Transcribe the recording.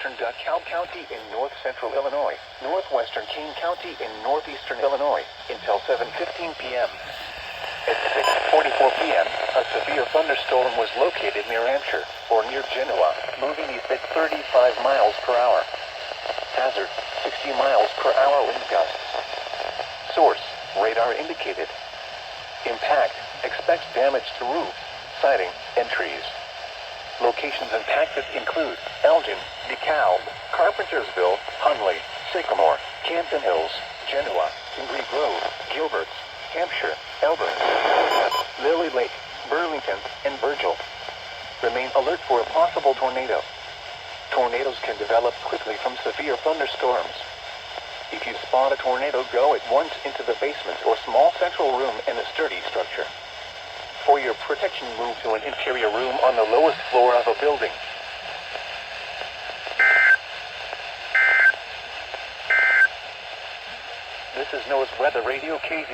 southeastern DeKalb County in north-central Illinois, northwestern Kane County in northeastern Illinois, until 7:15 p.m. At 6:44 p.m., a severe thunderstorm was located near Hampshire, or near Genoa, moving east at 35 miles per hour. Hazard, 60 miles per hour wind gusts. Source, radar indicated. Impact, expects damage to roof, siding, and trees. Locations impacted include Elgin, DeKalb, Carpentersville, Hunley, Sycamore, Campton Hills, Genoa, Kingree Grove, Gilberts, Hampshire, Elburn, Lily Lake, Burlington, and Virgil. Remain alert for a possible tornado. Tornadoes can develop quickly from severe thunderstorms. If you spot a tornado, go at once into the basement or small central room in a sturdy structure. For your protection, move to an interior room on the lowest floor of a building. This is NOAA's Weather Radio KZ.